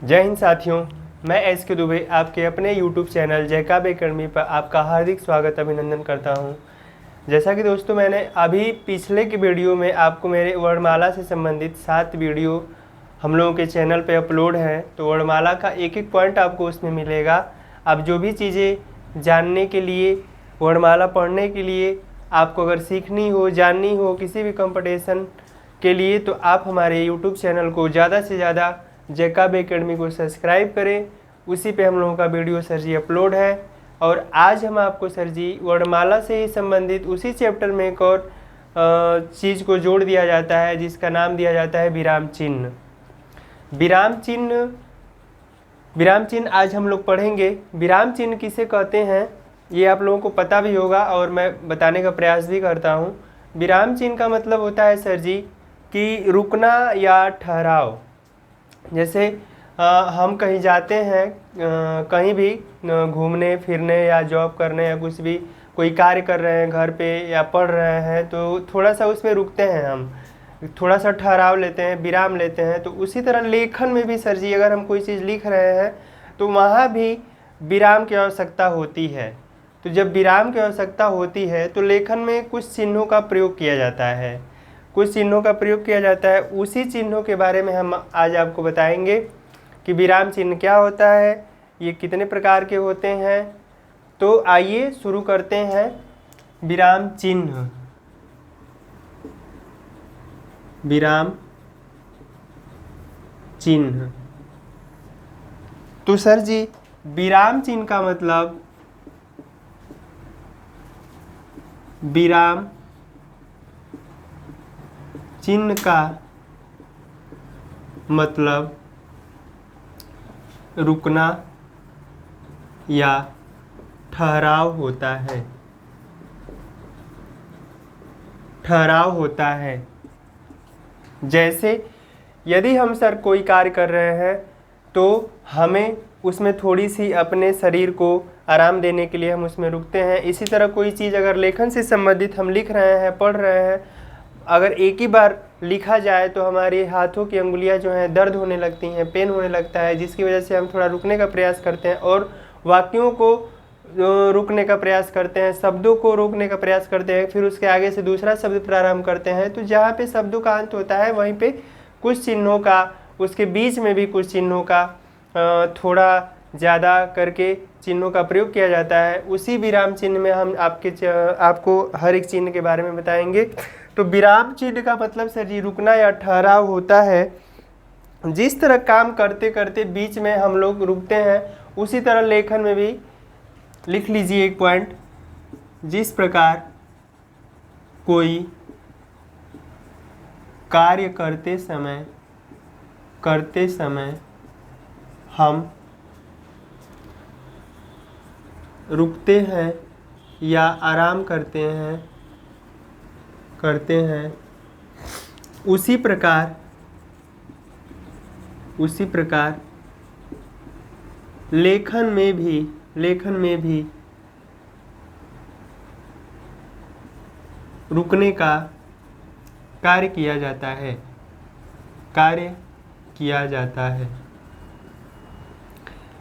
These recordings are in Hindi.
जय हिंद साथियों, मैं एस के दुबे आपके अपने YouTube चैनल जयकाब एकेडमी पर आपका हार्दिक स्वागत अभिनंदन करता हूं। जैसा कि दोस्तों मैंने अभी पिछले की वीडियो में आपको मेरे वर्णमाला से संबंधित 7 वीडियो हम लोगों के चैनल पे अपलोड हैं, तो वर्णमाला का एक एक पॉइंट आपको उसमें मिलेगा। अब जो भी चीज़ें जानने के लिए, वर्णमाला पढ़ने के लिए आपको अगर सीखनी हो, जाननी हो किसी भी कंपटीशन के लिए, तो आप हमारे YouTube चैनल को ज़्यादा से ज़्यादा जयकाब एकेडमी को सब्सक्राइब करें। उसी पे हम लोगों का वीडियो सर जी अपलोड है। और आज हम आपको सर जी वर्णमाला से ही संबंधित उसी चैप्टर में एक और चीज़ को जोड़ दिया जाता है, जिसका नाम दिया जाता है विराम चिन्ह। विराम चिन्ह आज हम लोग पढ़ेंगे। विराम चिन्ह किसे कहते हैं ये आप लोगों को पता भी होगा और मैं बताने का प्रयास भी करता हूँ। विराम चिन्ह का मतलब होता है सर जी कि रुकना या ठहराव। जैसे हम कहीं जाते हैं, कहीं भी घूमने फिरने या जॉब करने या कुछ भी कोई कार्य कर रहे हैं घर पे या पढ़ रहे हैं, तो थोड़ा सा उसमें रुकते हैं, हम थोड़ा सा ठहराव लेते हैं, विराम लेते हैं। तो उसी तरह लेखन में भी सर जी अगर हम कोई चीज़ लिख रहे हैं तो वहाँ भी विराम की आवश्यकता होती है। तो जब विराम की आवश्यकता होती है तो लेखन में कुछ चिन्हों का प्रयोग किया जाता है, कुछ चिन्हों का प्रयोग किया जाता है। उसी चिन्हों के बारे में हम आज आपको बताएंगे कि विराम चिन्ह क्या होता है, ये कितने प्रकार के होते हैं। तो आइए शुरू करते हैं। विराम चिन्ह, विराम चिन्ह। तो सर जी विराम चिन्ह का मतलब, विराम चिन्ह का मतलब रुकना या ठहराव होता है, ठहराव होता है। जैसे यदि हम सर कोई कार्य कर रहे हैं तो हमें उसमें थोड़ी सी अपने शरीर को आराम देने के लिए हम उसमें रुकते हैं। इसी तरह कोई चीज़ अगर लेखन से संबंधित हम लिख रहे हैं, पढ़ रहे हैं, अगर एक ही बार लिखा जाए तो हमारे हाथों की अंगुलियां जो हैं दर्द होने लगती हैं, पेन होने लगता है, जिसकी वजह से हम थोड़ा रुकने का प्रयास करते हैं और वाक्यों को रुकने का प्रयास करते हैं, शब्दों को रोकने का प्रयास करते हैं, फिर उसके आगे से दूसरा शब्द प्रारंभ करते हैं। तो जहाँ पे शब्दों का अंत होता है वहीं पे कुछ चिन्हों का, उसके बीच में भी कुछ चिन्हों का थोड़ा ज़्यादा करके चिन्हों का प्रयोग किया जाता है। उसी विराम चिन्ह में हम आपको हर एक चिन्ह के बारे में बताएंगे। तो विराम चिन्ह का मतलब सर जी रुकना या ठहराव होता है। जिस तरह काम करते करते बीच में हम लोग रुकते हैं, उसी तरह लेखन में भी लिख लीजिए एक पॉइंट। जिस प्रकार कोई कार्य करते समय हम रुकते हैं या आराम करते हैं, उसी प्रकार लेखन में भी रुकने का कार्य किया जाता है।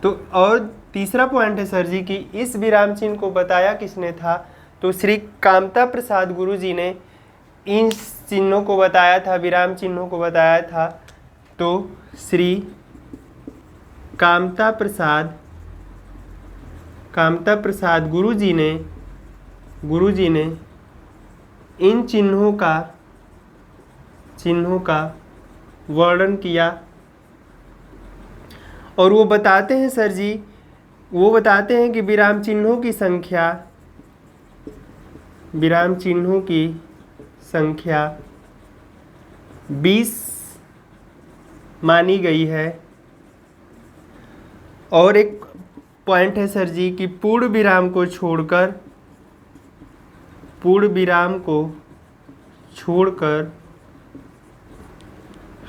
तो और तीसरा पॉइंट है सर जी कि इस विराम चिन्ह को बताया किसने था, तो श्री कामता प्रसाद गुरु जी ने इन चिन्हों को बताया था, विराम चिन्हों को बताया था। तो श्री कामता प्रसाद गुरु जी ने इन चिन्हों का वर्णन किया और वो बताते हैं सर जी, वो बताते हैं कि विराम चिन्हों की संख्या 20 मानी गई है। और एक पॉइंट है सर जी कि पूर्ण विराम को छोड़कर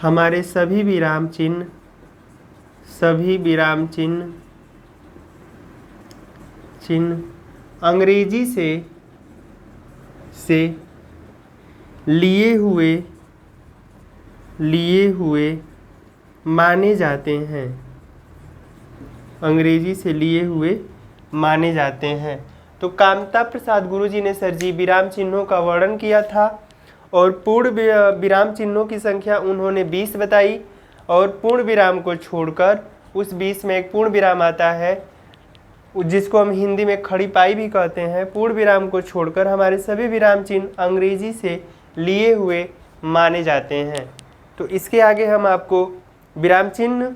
हमारे सभी विराम चिन्ह अंग्रेजी से लिए हुए माने जाते हैं। अंग्रेजी से लिए हुए माने जाते हैं। तो कामता प्रसाद गुरुजी ने सर जी विराम चिन्हों का वर्णन किया था और पूर्ण विराम चिन्हों की संख्या उन्होंने 20 बताई और पूर्ण विराम को छोड़कर उस 20 में एक पूर्ण विराम आता है जिसको हम हिंदी में खड़ी पाई भी कहते हैं। पूर्ण विराम को छोड़कर हमारे सभी विराम चिन्ह अंग्रेजी से लिए हुए माने जाते हैं। तो इसके आगे हम आपको विराम चिन्ह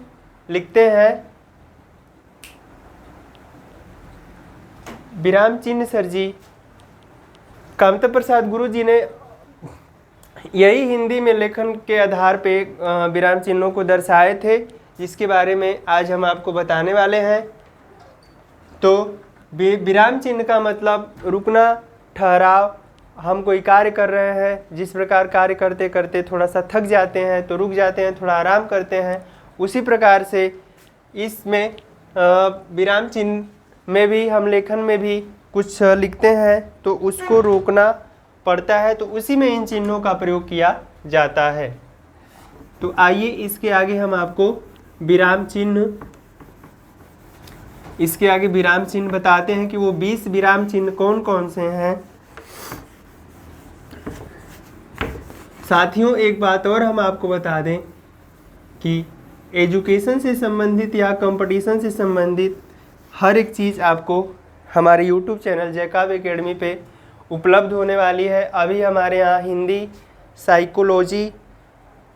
लिखते हैं। विराम चिन्ह सर जी कामता प्रसाद गुरु जी ने यही हिंदी में लेखन के आधार पे विराम चिन्हों को दर्शाए थे, जिसके बारे में आज हम आपको बताने वाले हैं। तो विराम चिन्ह का मतलब रुकना, ठहराव। हम कोई कार्य कर रहे हैं, जिस प्रकार कार्य करते करते थोड़ा सा थक जाते हैं तो रुक जाते हैं, थोड़ा आराम करते हैं, उसी प्रकार से इसमें विराम चिन्ह में भी हम लेखन में भी कुछ लिखते हैं तो उसको रोकना पड़ता है, तो उसी में इन चिन्हों का प्रयोग किया जाता है। तो आइए इसके आगे हम आपको विराम चिन्ह बताते हैं कि वो 20 विराम चिन्ह कौन कौन से हैं। साथियों, एक बात और हम आपको बता दें कि एजुकेशन से संबंधित या कंपटीशन से संबंधित हर एक चीज़ आपको हमारे YouTube चैनल जैकब एकेडमी पे उपलब्ध होने वाली है। अभी हमारे यहाँ हिंदी, साइकोलॉजी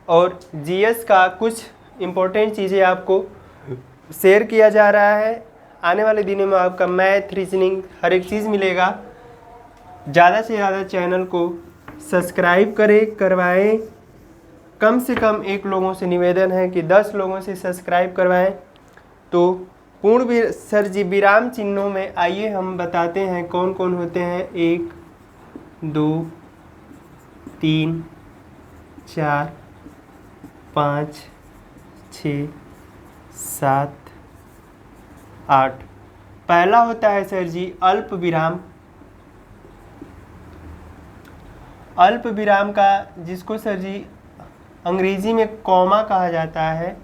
और जीएस का कुछ इम्पोर्टेंट चीज़ें आपको शेयर किया जा रहा है। आने वाले दिनों में आपका मैथ, रीजनिंग हर एक चीज़ मिलेगा। ज़्यादा से ज़्यादा चैनल को सब्सक्राइब करवाएं। कम से कम 1 लोगों से निवेदन है कि 10 लोगों से सब्सक्राइब करवाएं। तो पूर्ण सर जी विराम चिन्हों में आइए हम बताते हैं कौन कौन होते हैं। 1 2 3 4 5 6 7 8। पहला होता है सर जी अल्प विराम। अल्प विराम का जिसको सर जी अंग्रेजी में कॉमा कहा जाता है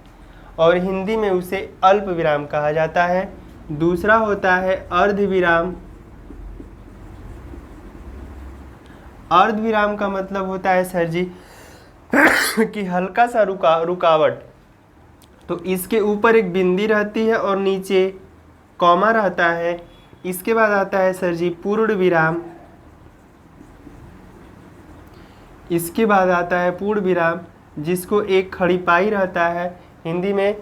और हिंदी में उसे अल्प विराम कहा जाता है। दूसरा होता है अर्ध विराम। अर्ध विराम का मतलब होता है सर जी कि हल्का सा रुकावट। तो इसके ऊपर एक बिंदी रहती है और नीचे कॉमा रहता है। इसके बाद आता है सर जी पूर्ण विराम। इसके बाद आता है पूर्ण विराम जिसको एक खड़ी पाई रहता है, हिंदी में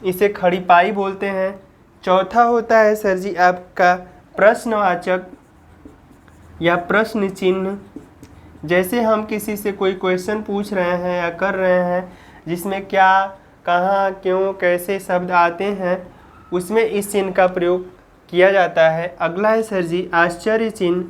इसे खड़ी पाई बोलते हैं। चौथा होता है सर जी आपका प्रश्नवाचक या प्रश्न चिन्ह। जैसे हम किसी से कोई क्वेश्चन पूछ रहे हैं या कर रहे हैं जिसमें क्या, कहाँ, क्यों, कैसे शब्द आते हैं, उसमें इस चिन्ह का प्रयोग किया जाता है। अगला है सर जी आश्चर्य चिन्ह।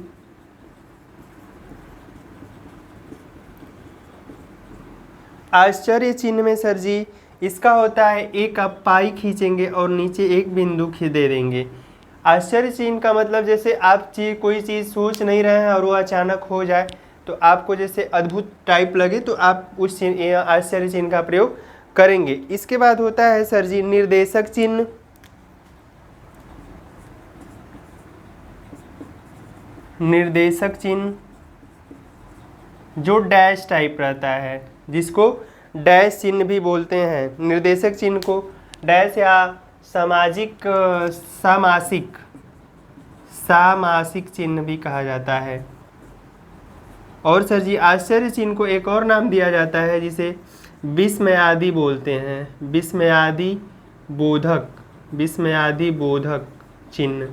आश्चर्य चिन्ह में सर जी इसका होता है एक आप पाई खींचेंगे और नीचे एक बिंदु दे देंगे। आश्चर्य चिन्ह का मतलब जैसे आप कोई चीज़ सोच नहीं रहे हैं और वो अचानक हो जाए तो आपको जैसे अद्भुत टाइप लगे तो आप उस आश्चर्य चिन्ह का प्रयोग करेंगे। इसके बाद होता है सर जी निर्देशक चिन्ह। निर्देशक चिन्ह जो डैश टाइप रहता है जिसको डैश चिन्ह भी बोलते हैं। निर्देशक चिन्ह को डैश या सामासिक चिन्ह भी कहा जाता है। और सर जी आश्चर्य चिन्ह को एक और नाम दिया जाता है जिसे विस्मयादि बोलते हैं। विस्मयादि बोधक चिन्ह।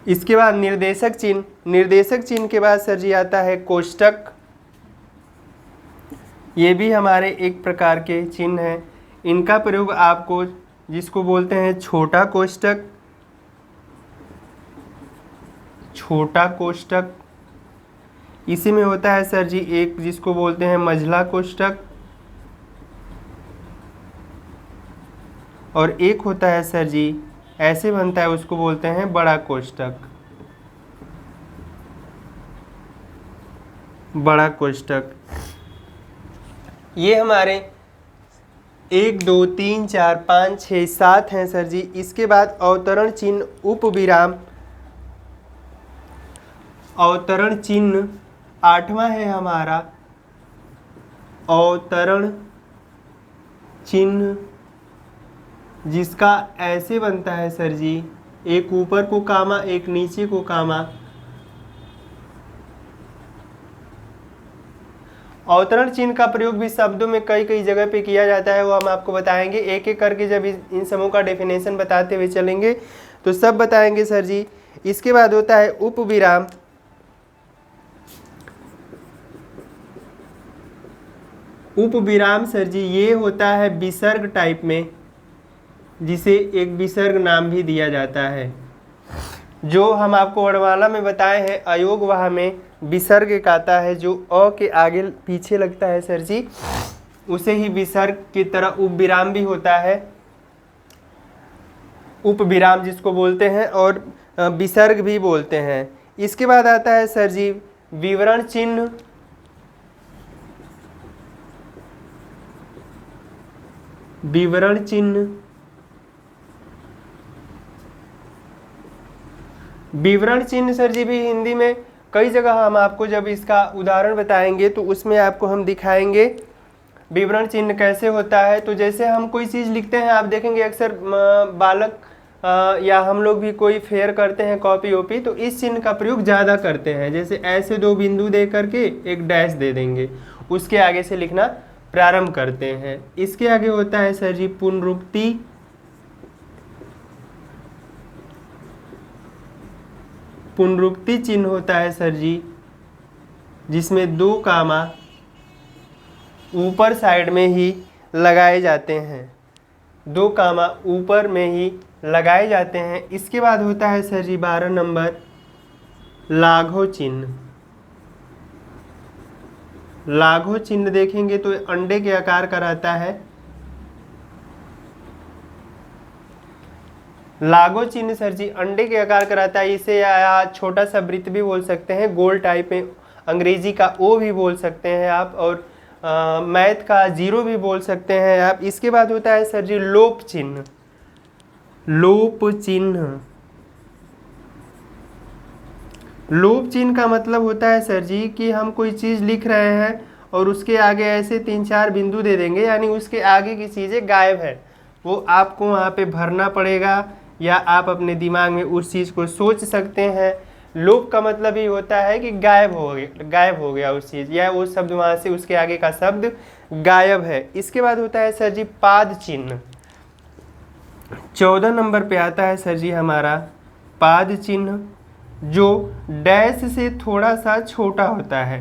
इसके बाद निर्देशक चिन्ह। निर्देशक चिन्ह के बाद सर जी आता है कोष्टक। ये भी हमारे एक प्रकार के चिन्ह हैं। इनका प्रयोग आपको जिसको बोलते हैं छोटा कोष्टक, इसी में होता है सर जी एक जिसको बोलते हैं मझला कोष्टक, और एक होता है सर जी ऐसे बनता है उसको बोलते हैं बड़ा कोष्टक। ये हमारे 1 2 3 4 5 6 7 हैं सर जी। इसके बाद अवतरण चिन्ह उप विराम, अवतरण चिन्ह 8वां है हमारा अवतरण चिन्ह, जिसका ऐसे बनता है सर जी, एक ऊपर को कामा एक नीचे को कामा। अवतरण चिन्ह का प्रयोग भी शब्दों में कई कई जगह पे किया जाता है, वो हम आपको बताएंगे एक एक करके। जब इन समूह का डेफिनेशन बताते हुए चलेंगे तो सब बताएंगे सर जी। इसके बाद होता है उप विराम, उप विराम सर जी ये होता है विसर्ग टाइप में, जिसे एक विसर्ग नाम भी दिया जाता है। जो हम आपको वर्णमाला में बताए हैं अयोगवाह में विसर्ग एक आता है जो अ के आगे पीछे लगता है सर जी, उसे ही विसर्ग की तरह उपविराम भी होता है, उपविराम जिसको बोलते हैं, और विसर्ग भी बोलते हैं। इसके बाद आता है सर जी विवरण चिन्ह, विवरण चिन्ह, विवरण चिन्ह सर जी भी हिंदी में कई जगह हम आपको जब इसका उदाहरण बताएंगे तो उसमें आपको हम दिखाएंगे विवरण चिन्ह कैसे होता है। तो जैसे हम कोई चीज़ लिखते हैं, आप देखेंगे अक्सर बालक या हम लोग भी कोई फेयर करते हैं कॉपी वॉपी, तो इस चिन्ह का प्रयोग ज़्यादा करते हैं। जैसे ऐसे 2 बिंदु दे करके एक डैश दे देंगे, उसके आगे से लिखना प्रारंभ करते हैं। इसके आगे होता है सर जी पुनरुक्ति, पुनरुक्ति चिन्ह होता है सर जी, जिसमें 2 कामा ऊपर साइड में ही लगाए जाते हैं, 2 कामा ऊपर में ही लगाए जाते हैं। इसके बाद होता है सर जी 12 नंबर लाघव चिन्ह, लाघव चिन्ह देखेंगे तो अंडे के आकार का रहता है। लाघव चिन्ह सर जी अंडे के आकार का रहता है, इसे या छोटा सा वृत्त भी बोल सकते हैं, गोल टाइप में, अंग्रेजी का ओ भी बोल सकते हैं आप, और मैथ का 0 भी बोल सकते हैं आप। इसके बाद होता है सर जी लोप चिन्ह, लोप चिन्ह, लोप चिन्ह का मतलब होता है सर जी कि हम कोई चीज़ लिख रहे हैं और उसके आगे ऐसे 3-4 बिंदु दे देंगे, यानी उसके आगे की चीज़ें गायब है, वो आपको वहाँ पे भरना पड़ेगा या आप अपने दिमाग में उस चीज़ को सोच सकते हैं। लोप का मतलब ही होता है कि गायब हो गया उस चीज़, या वो शब्द वहाँ से उसके आगे का शब्द गायब है। इसके बाद होता है सर जी पाद चिन्ह, 14 नंबर पे आता है सर जी हमारा पाद चिन्ह, जो डैश से थोड़ा सा छोटा होता है।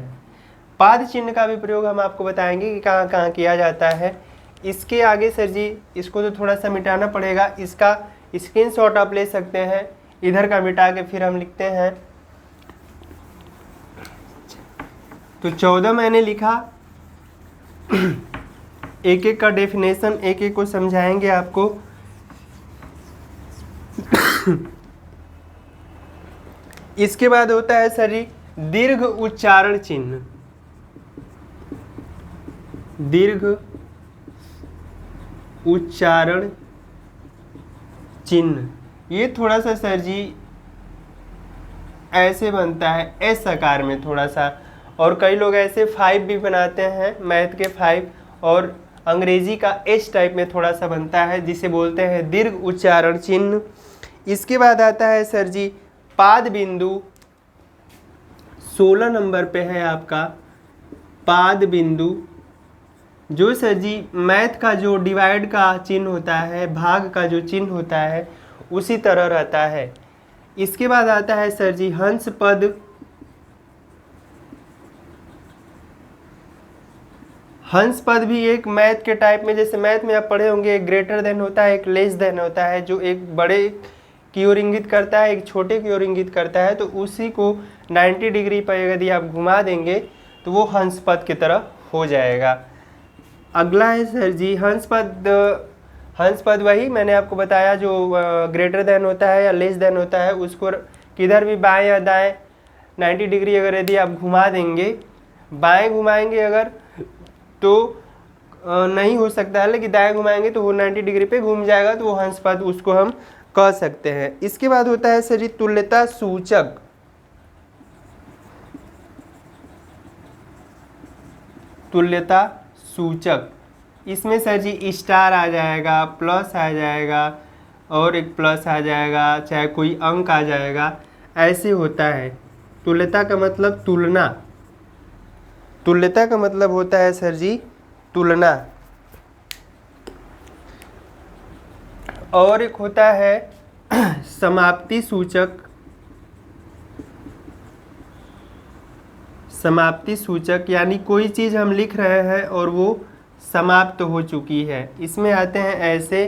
पाद चिन्ह का भी प्रयोग हम आपको बताएंगे कि कहाँ कहाँ किया जाता है। इसके आगे सर जी इसको तो थोड़ा सा मिटाना पड़ेगा, इसका स्क्रीनशॉट आप ले सकते हैं, इधर का मिटा के फिर हम लिखते हैं। तो 14 मैंने लिखा, एक एक का डेफिनेशन एक एक को समझाएंगे आपको। इसके बाद होता है सर जी दीर्घ उच्चारण चिन्ह, दीर्घ उच्चारण चिन्ह, ये थोड़ा सा सर जी ऐसे बनता है एस आकार में थोड़ा सा, और कई लोग ऐसे 5 भी बनाते हैं, मैथ के 5, और अंग्रेजी का एच टाइप में थोड़ा सा बनता है, जिसे बोलते हैं दीर्घ उच्चारण चिन्ह। इसके बाद आता है सर जी पाद बिंदु, 16 नंबर पे है आपका पाद बिंदु, जो सर जी मैथ का जो डिवाइड का चिन्ह होता है, भाग का जो चिन्ह होता है, उसी तरह रहता है। इसके बाद आता है सर जी हंस पद, हंस पद भी एक मैथ के टाइप में, जैसे मैथ में आप पढ़े होंगे एक ग्रेटर देन होता है, एक लेस देन होता है, जो एक बड़े की ओर इंगित करता है, एक छोटे की ओर इंगित करता है, तो उसी को 90 डिग्री पर यदि आप घुमा देंगे तो वो हंस पद की तरह हो जाएगा। अगला है सर जी हंस पद, हंस पद वही मैंने आपको बताया जो ग्रेटर देन होता है या लेस देन होता है, उसको किधर भी बाएं या दाएं 90 डिग्री अगर यदि आप घुमा देंगे, बाएं घुमाएंगे अगर, तो नहीं हो सकता है, लेकिन दाएं घुमाएंगे तो वो 90 डिग्री पे घूम जाएगा, तो वो हंस पद उसको हम कह सकते हैं। इसके बाद होता है सर जी तुल्यता सूचक। तुल्यता सूचक, इसमें सर जी स्टार आ जाएगा, प्लस आ जाएगा और एक प्लस आ जाएगा, चाहे कोई अंक आ जाएगा, ऐसे होता है। तुल्यता का मतलब तुलना, तुल्यता का मतलब होता है सर जी तुलना। और एक होता है समाप्ति सूचक। समाप्ति सूचक यानी कोई चीज़ हम लिख रहे हैं और वो समाप्त हो चुकी है। इसमें आते हैं ऐसे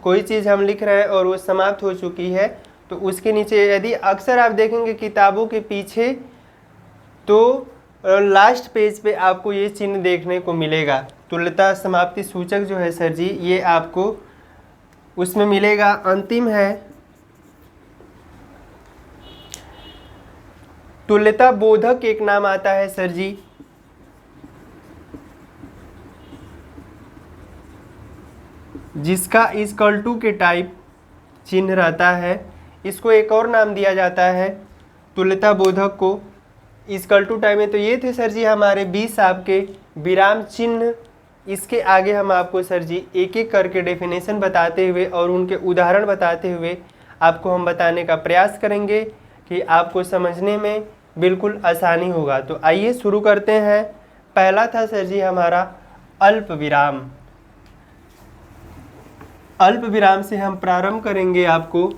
कोई चीज़ हम लिख रहे हैं और वो समाप्त हो चुकी है, तो उसके नीचे यदि अक्सर आप देखेंगे किताबों के पीछे, तो लास्ट पेज पे आपको ये चिन्ह देखने को मिलेगा। तुल्यता समाप्ति सूचक जो है सर जी, ये आपको उसमें मिलेगा। अंतिम है तुल्यता बोधक, एक नाम आता है सर जी, जिसका इक्वल टू के टाइप चिन्ह रहता है। इसको एक और नाम दिया जाता है तुल्यता बोधक को इक्वल टू टाइप में। तो ये थे सर जी हमारे 20 आपके विराम चिन्ह। इसके आगे हम आपको सर जी एक एक करके डेफिनेशन बताते हुए और उनके उदाहरण बताते हुए आपको हम बताने का प्रयास करेंगे कि आपको समझने में बिल्कुल आसानी होगा। तो आइए शुरू करते हैं। पहला था सर जी हमारा अल्प विराम। अल्प विराम से हम प्रारंभ करेंगे आपको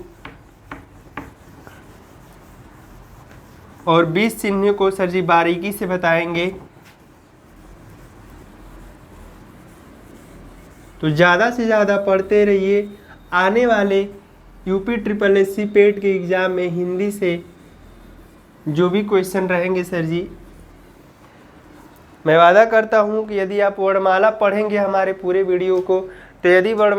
और 20 चिन्हों को सर जी बारीकी से बताएंगे। तो ज़्यादा से ज़्यादा पढ़ते रहिए। आने वाले यूपी SSSC पेट के एग्ज़ाम में हिंदी से जो भी क्वेश्चन रहेंगे सर जी, मैं वादा करता हूं कि यदि आप वर्णमाला पढ़ेंगे हमारे पूरे वीडियो को, तो यदि वर्णमाला